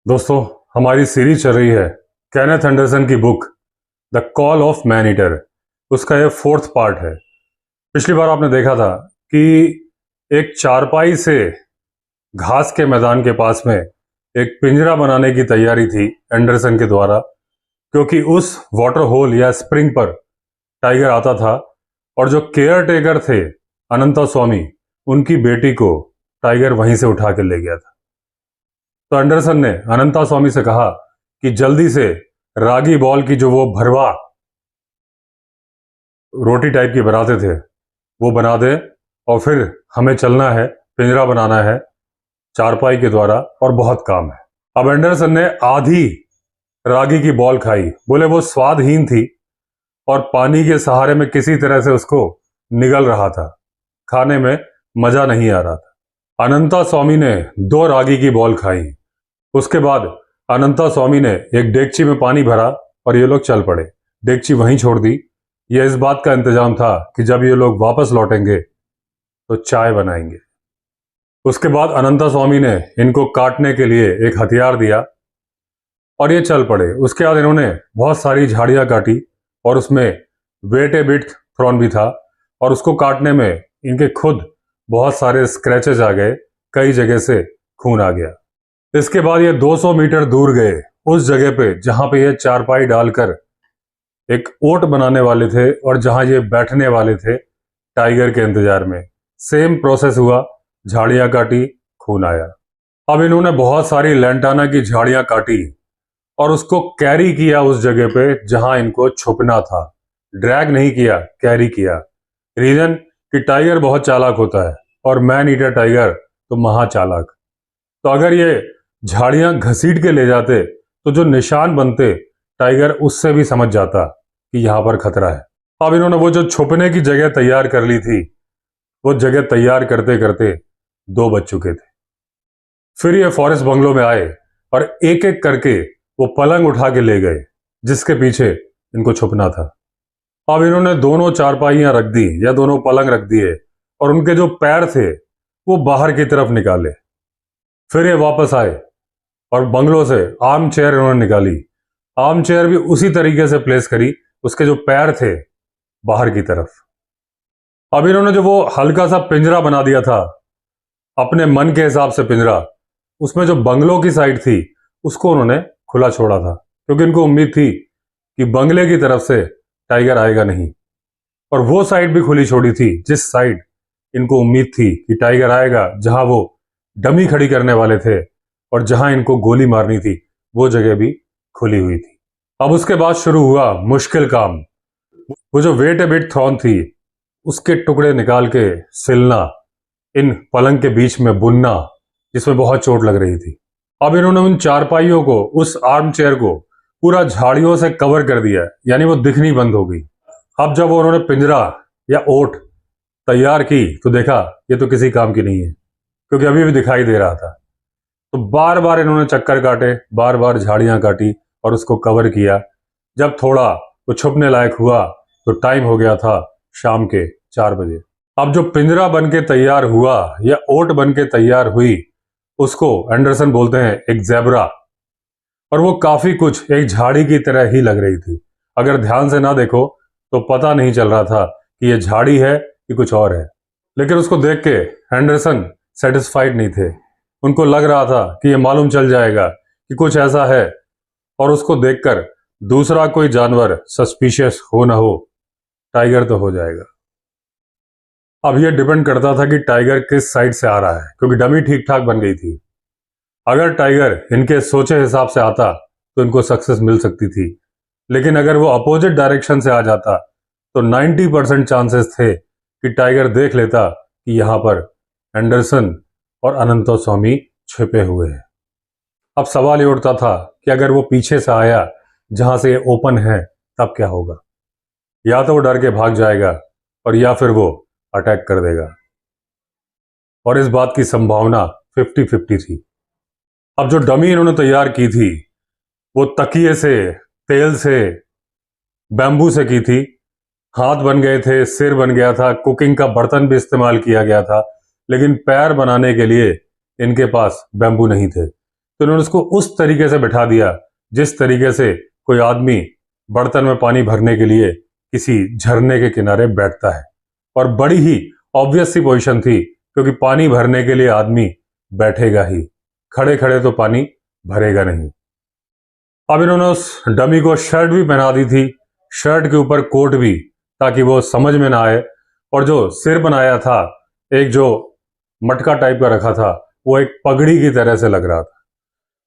दोस्तों, हमारी सीरीज चल रही है केनेथ एंडरसन की book the call of man eater. उसका ये 4th पार्ट है। पिछली बार आपने देखा था कि एक चारपाई से घास के मैदान के पास में एक पिंजरा बनाने की तैयारी थी एंडरसन के द्वारा, क्योंकि उस वाटर होल या स्प्रिंग पर टाइगर आता था और जो केयर टेकर थे अनंता स्वामी, उनकी बेटी को टाइगर वहीं से उठा के ले गया था। तो एंडरसन ने अनंता स्वामी से कहा कि जल्दी से रागी बॉल की जो वो भरवा रोटी टाइप की बनाते थे वो बना दे और फिर हमें चलना है, पिंजरा बनाना है चारपाई के द्वारा और बहुत काम है। अब एंडरसन ने आधी रागी की बॉल खाई। बोले वो स्वादहीन थी और पानी के सहारे में किसी तरह से उसको निगल रहा था, खाने में मजा नहीं आ रहा था। अनंता स्वामी ने 2 रागी की बॉल खाई। उसके बाद अनंता स्वामी ने एक डेगची में पानी भरा और ये लोग चल पड़े। डेगची वहीं छोड़ दी। यह इस बात का इंतजाम था कि जब ये लोग वापस लौटेंगे तो चाय बनाएंगे। उसके बाद अनंता स्वामी ने इनको काटने के लिए एक हथियार दिया और ये चल पड़े। उसके बाद इन्होंने बहुत सारी झाड़ियां काटी और उसमें वेट ए बिट थ्रॉन भी था और उसको काटने में इनके खुद बहुत सारे स्क्रैचेज आ गए, कई जगह से खून आ गया। इसके बाद ये 200 मीटर दूर गए उस जगह पे जहां पे ये चारपाई डालकर एक ओट बनाने वाले थे और जहां ये बैठने वाले थे टाइगर के इंतजार में। सेम प्रोसेस हुआ, झाड़ियां काटी, खून आया। अब इन्होंने बहुत सारी लैंटाना की झाड़ियां काटी और उसको कैरी किया उस जगह पे जहां इनको छुपना था। ड्रैग नहीं किया, कैरी किया। रीजन कि टाइगर बहुत चालाक होता है और मैन ईटर टाइगर तो महा चालाक। तो अगर ये झाड़ियां घसीट के ले जाते तो जो निशान बनते, टाइगर उससे भी समझ जाता कि यहां पर खतरा है। अब इन्होंने वो जो छुपने की जगह तैयार कर ली थी, वो जगह तैयार करते करते 2 बज चुके थे। फिर ये फॉरेस्ट बंगलो में आए और एक एक करके वो पलंग उठा के ले गए जिसके पीछे इनको छुपना था। अब इन्होंने दोनों चारपाइयां रख दी या दोनों पलंग रख दिए और उनके जो पैर थे वो बाहर की तरफ निकाले। फिर ये वापस आए और बंगलो से आर्म चेयर इन्होंने निकाली। आर्म चेयर भी उसी तरीके से प्लेस करी, उसके जो पैर थे बाहर की तरफ। अब इन्होंने जो वो हल्का सा पिंजरा बना दिया था अपने मन के हिसाब से पिंजरा, उसमें जो बंगलो की साइड थी उसको उन्होंने खुला छोड़ा था, क्योंकि इनको उम्मीद थी कि बंगले की तरफ से टाइगर आएगा नहीं। और वो साइड भी खुली छोड़ी थी जिस साइड इनको उम्मीद थी कि टाइगर आएगा, जहां वो डमी खड़ी करने वाले थे और जहां इनको गोली मारनी थी वो जगह भी खुली हुई थी। अब उसके बाद शुरू हुआ मुश्किल काम। वो जो वेट ए बिट थ्रॉन थी उसके टुकड़े निकाल के सिलना, इन पलंग के बीच में बुनना जिसमें बहुत चोट लग रही थी। अब इन्होंने उन चारपाइयों को, उस आर्म चेयर को पूरा झाड़ियों से कवर कर दिया, यानी वो दिखनी बंद हो गई। अब जब उन्होंने पिंजरा या ओट तैयार की तो देखा ये तो किसी काम की नहीं है, क्योंकि अभी भी दिखाई दे रहा था। तो बार बार इन्होंने चक्कर काटे, बार बार झाड़ियां काटी और उसको कवर किया। जब थोड़ा वो छुपने लायक हुआ तो टाइम हो गया था शाम के 4 बजे। अब जो पिंजरा बन के तैयार हुआ या ओट बन के तैयार हुई उसको एंडरसन बोलते हैं एक ज़ेब्रा, और वो काफी कुछ एक झाड़ी की तरह ही लग रही थी। अगर ध्यान से ना देखो तो पता नहीं चल रहा था कि ये झाड़ी है कि कुछ और है। लेकिन उसको देख के एंडरसन सेटिस्फाइड नहीं थे। उनको लग रहा था कि ये मालूम चल जाएगा कि कुछ ऐसा है, और उसको देखकर दूसरा कोई जानवर सस्पिशियस हो ना हो, टाइगर तो हो जाएगा। अब ये डिपेंड करता था कि टाइगर किस साइड से आ रहा है, क्योंकि डमी ठीक ठाक बन गई थी। अगर टाइगर इनके सोचे हिसाब से आता तो इनको सक्सेस मिल सकती थी, लेकिन अगर वो अपोजिट डायरेक्शन से आ जाता तो 90% चांसेस थे कि टाइगर देख लेता कि यहां पर एंडरसन और अनंता स्वामी छिपे हुए हैं। अब सवाल ये उठता था कि अगर वो पीछे से आया जहां से ये ओपन है तब क्या होगा। या तो वो डर के भाग जाएगा और या फिर वो अटैक कर देगा, और इस बात की संभावना 50-50 थी। अब जो डमी इन्होंने तैयार की थी वो तकिए से, तेल से, बैम्बू से की थी। हाथ बन गए थे, सिर बन गया था, कुकिंग का बर्तन भी इस्तेमाल किया गया था, लेकिन पैर बनाने के लिए इनके पास बैम्बू नहीं थे। तो इन्होंने उसको उस तरीके से बैठा दिया जिस तरीके से कोई आदमी बर्तन में पानी भरने के लिए किसी झरने के किनारे बैठता है। और बड़ी ही ऑब्वियस सी पोजीशन थी, क्योंकि पानी भरने के लिए आदमी बैठेगा ही, खड़े खड़े तो पानी भरेगा नहीं। अब इन्होंने उस डमी को शर्ट भी पहना दी थी, शर्ट के ऊपर कोट भी, ताकि वो समझ में ना आए। और जो सिर बनाया था, एक जो मटका टाइप का रखा था, वो एक पगड़ी की तरह से लग रहा था।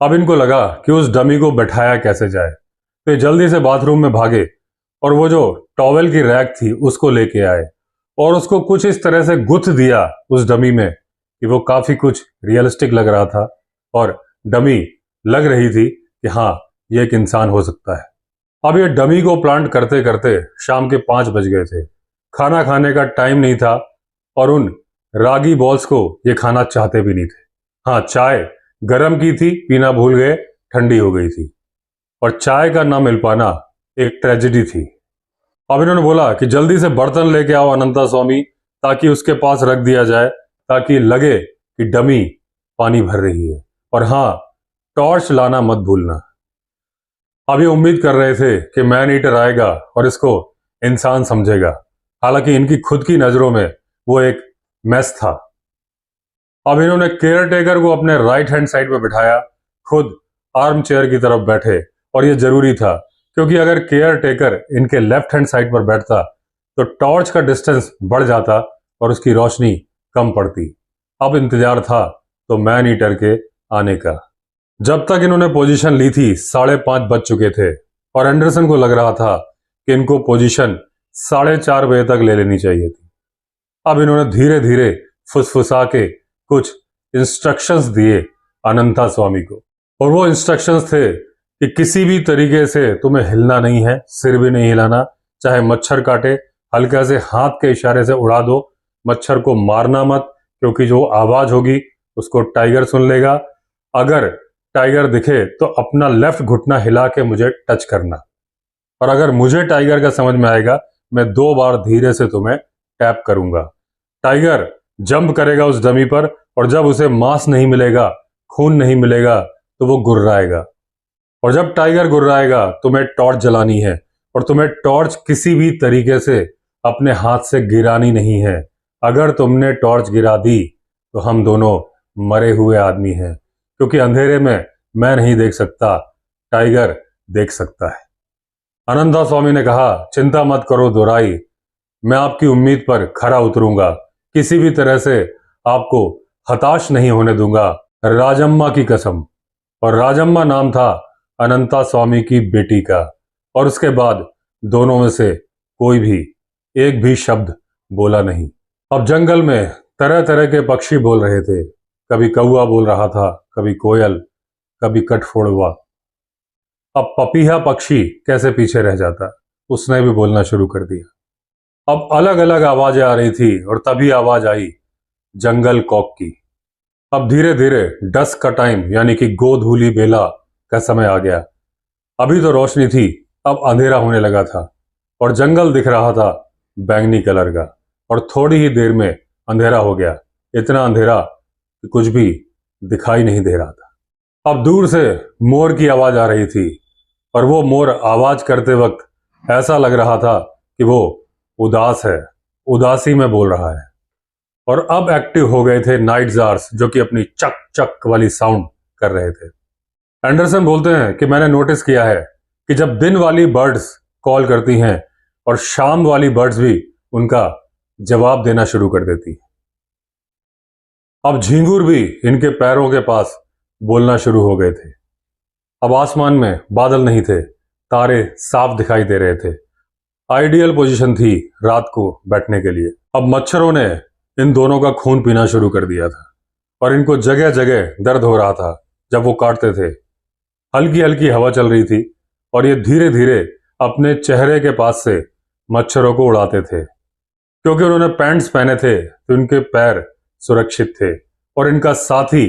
अब इनको लगा कि उस डमी को बैठाया कैसे जाए, तो ये जल्दी से बाथरूम में भागे और वो जो टॉवेल की रैक थी उसको लेके आए और उसको कुछ इस तरह से गुथ दिया उस डमी में कि वो काफी कुछ रियलिस्टिक लग रहा था और डमी लग रही थी कि हाँ, ये एक इंसान हो सकता है। अब ये डमी को प्लांट करते करते शाम के 5 बज गए थे। खाना खाने का टाइम नहीं था और उन रागी बॉल्स को ये खाना चाहते भी नहीं थे। हाँ, चाय गरम की थी, पीना भूल गए, ठंडी हो गई थी और चाय का ना मिल पाना एक ट्रेजेडी थी। अब इन्होंने बोला कि जल्दी से बर्तन लेके आओ अनंता स्वामी, ताकि उसके पास रख दिया जाए, ताकि लगे कि डमी पानी भर रही है। और हाँ, टॉर्च लाना मत भूलना। अब ये उम्मीद कर रहे थे कि मैन ईटर आएगा और इसको इंसान समझेगा, हालांकि इनकी खुद की नजरों में वो एक मैस था। अब इन्होंने केयर टेकर को अपने राइट हैंड साइड पे बिठाया, खुद आर्म चेयर की तरफ बैठे। और ये जरूरी था, क्योंकि अगर केयर टेकर इनके लेफ्ट हैंड साइड पर बैठता तो टॉर्च का डिस्टेंस बढ़ जाता और उसकी रोशनी कम पड़ती। अब इंतजार था तो मैन ईटर के आने का। जब तक इन्होंने पोजीशन ली थी 5:30 बज चुके थे और एंडरसन को लग रहा था कि इनको पोजीशन 4:30 बजे तक ले लेनी चाहिए थी। अब इन्होंने धीरे धीरे फुसफुसा के कुछ इंस्ट्रक्शंस दिए अनंता स्वामी को, और वो इंस्ट्रक्शंस थे कि किसी भी तरीके से तुम्हें हिलना नहीं है, सिर भी नहीं हिलाना, चाहे मच्छर काटे हल्का से हाथ के इशारे से उड़ा दो, मच्छर को मारना मत, क्योंकि जो आवाज होगी उसको टाइगर सुन लेगा। अगर टाइगर दिखे तो अपना लेफ्ट घुटना हिला के मुझे टच करना, और अगर मुझे टाइगर का समझ में आएगा, मैं 2 बार धीरे से तुम्हें टैप करूंगा। टाइगर जंप करेगा उस डमी पर, और जब उसे मांस नहीं मिलेगा, खून नहीं मिलेगा, तो वो गुर्राएगा। और जब टाइगर गुर्राएगा तुम्हें टॉर्च जलानी है, और तुम्हें टॉर्च किसी भी तरीके से अपने हाथ से गिरानी नहीं है। अगर तुमने टॉर्च गिरा दी तो हम दोनों मरे हुए आदमी हैं, क्योंकि अंधेरे में मैं नहीं देख सकता, टाइगर देख सकता है। अनंता स्वामी ने कहा, चिंता मत करो दोराई, मैं आपकी उम्मीद पर खरा उतरूंगा, किसी भी तरह से आपको हताश नहीं होने दूंगा, राजम्मा की कसम। और राजम्मा नाम था अनंता स्वामी की बेटी का। और उसके बाद दोनों में से कोई भी एक भी शब्द बोला नहीं। अब जंगल में तरह तरह के पक्षी बोल रहे थे, कभी कौवा बोल रहा था, कभी कोयल, कभी कठफोड़वा। अब पपीहा पक्षी कैसे पीछे रह जाता, उसने भी बोलना शुरू कर दिया। अब अलग अलग आवाजें आ रही थी और तभी आवाज आई जंगल कॉक की। अब धीरे धीरे डस्क का टाइम, यानी कि गोधूली बेला का समय आ गया। अभी तो रोशनी थी, अब अंधेरा होने लगा था और जंगल दिख रहा था बैंगनी कलर का, और थोड़ी ही देर में अंधेरा हो गया, इतना अंधेरा कि कुछ भी दिखाई नहीं दे रहा था। अब दूर से मोर की आवाज आ रही थी, और वो मोर आवाज करते वक्त ऐसा लग रहा था कि वो उदास है, उदासी में बोल रहा है। और अब एक्टिव हो गए थे नाइट जार्स, जो कि अपनी चक चक वाली साउंड कर रहे थे। एंडरसन बोलते हैं कि मैंने नोटिस किया है कि जब दिन वाली बर्ड्स कॉल करती हैं और शाम वाली बर्ड्स भी उनका जवाब देना शुरू कर देती। अब झींगुर भी इनके पैरों के पास बोलना शुरू हो गए थे। अब आसमान में बादल नहीं थे, तारे साफ दिखाई दे रहे थे। आइडियल पोजीशन थी रात को बैठने के लिए। अब मच्छरों ने इन दोनों का खून पीना शुरू कर दिया था और इनको जगह जगह दर्द हो रहा था जब वो काटते थे। हल्की हल्की हवा चल रही थी और ये धीरे धीरे अपने चेहरे के पास से मच्छरों को उड़ाते थे। क्योंकि उन्होंने पैंट्स पहने थे तो इनके पैर सुरक्षित थे, और इनका साथी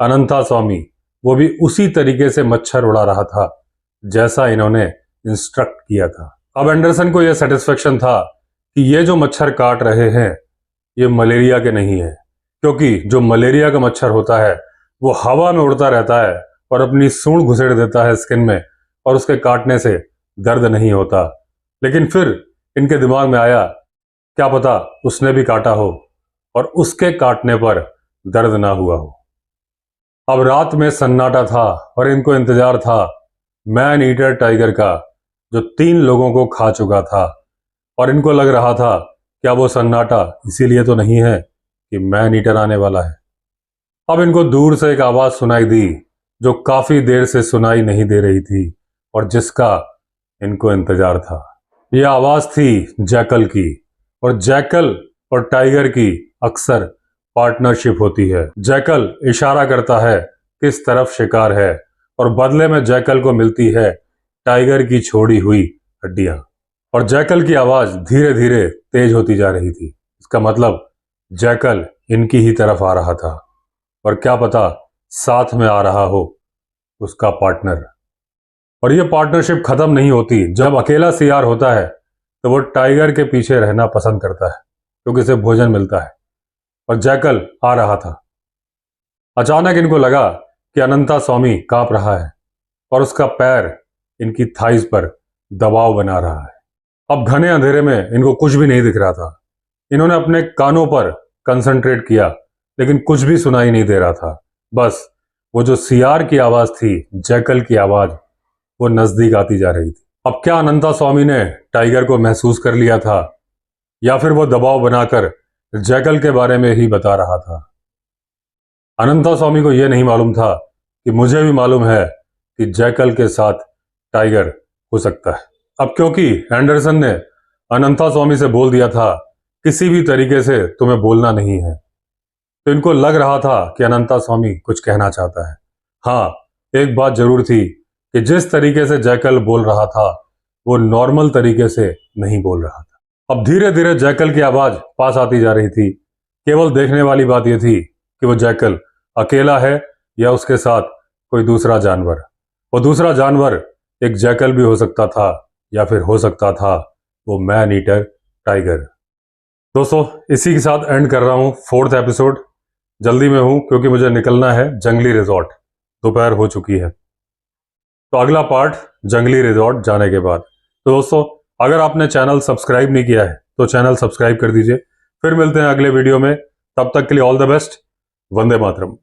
अनंता स्वामी वो भी उसी तरीके से मच्छर उड़ा रहा था जैसा इन्होंने इंस्ट्रक्ट किया था। अब एंडरसन को यह सेटिस्फेक्शन था कि ये जो मच्छर काट रहे हैं ये मलेरिया के नहीं है, क्योंकि जो मलेरिया का मच्छर होता है वो हवा में उड़ता रहता है और अपनी सूंड घुसेड़ देता है स्किन में और उसके काटने से दर्द नहीं होता। लेकिन फिर इनके दिमाग में आया, क्या पता उसने भी काटा हो और उसके काटने पर दर्द ना हुआ हो। अब रात में सन्नाटा था और इनको इंतजार था मैन ईटर टाइगर का, जो 3 लोगों को खा चुका था। और इनको लग रहा था, क्या वो सन्नाटा इसीलिए तो नहीं है कि मैन ईटर आने वाला है। अब इनको दूर से एक आवाज सुनाई दी जो काफी देर से सुनाई नहीं दे रही थी और जिसका इनको इंतजार था। यह आवाज थी जैकल की, और जैकल और टाइगर की अक्सर पार्टनरशिप होती है। जैकल इशारा करता है किस तरफ शिकार है और बदले में जैकल को मिलती है टाइगर की छोड़ी हुई हड्डियां। और जैकल की आवाज धीरे धीरे तेज होती जा रही थी। इसका मतलब जैकल इनकी ही तरफ आ रहा था और क्या पता साथ में आ रहा हो उसका पार्टनर। और ये पार्टनरशिप खत्म नहीं होती। जब अकेला शिकार होता है तो वो टाइगर के पीछे रहना पसंद करता है क्योंकि उसे भोजन मिलता है। और जैकल आ रहा था। अचानक इनको लगा कि अनंता स्वामी कांप रहा है और उसका पैर इनकी थाइस पर दबाव बना रहा है। अब घने अंधेरे में इनको कुछ भी नहीं दिख रहा था। इन्होंने अपने कानों पर कंसंट्रेट किया लेकिन कुछ भी सुनाई नहीं दे रहा था। बस वो जो सियार की आवाज थी, जैकल की आवाज, वो नजदीक आती जा रही थी। अब क्या अनंता स्वामी ने टाइगर को महसूस कर लिया था या फिर वो दबाव बनाकर जैकल के बारे में ही बता रहा था? अनंता स्वामी को यह नहीं मालूम था कि मुझे भी मालूम है कि जैकल के साथ टाइगर हो सकता है। अब क्योंकि एंडरसन ने अनंता स्वामी से बोल दिया था किसी भी तरीके से तुम्हें बोलना नहीं है, तो इनको लग रहा था कि अनंता स्वामी कुछ कहना चाहता है। हाँ, एक बात जरूर थी कि जिस तरीके से जैकल बोल रहा था वो नॉर्मल तरीके से नहीं बोल रहा था। अब धीरे धीरे जैकल की आवाज पास आती जा रही थी। केवल देखने वाली बात यह थी कि वो जैकल अकेला है या उसके साथ कोई दूसरा जानवर। वो दूसरा जानवर एक जैकल भी हो सकता था या फिर हो सकता था वो मैन ईटर टाइगर। दोस्तों, इसी के साथ एंड कर रहा हूं 4th एपिसोड। जल्दी में हूं क्योंकि मुझे निकलना है जंगली रिजॉर्ट। दोपहर हो चुकी है, तो अगला पार्ट जंगली रिजॉर्ट जाने के बाद। तो दोस्तों, अगर आपने चैनल सब्सक्राइब नहीं किया है तो चैनल सब्सक्राइब कर दीजिए। फिर मिलते हैं अगले वीडियो में। तब तक के लिए all the best. Vande Mataram.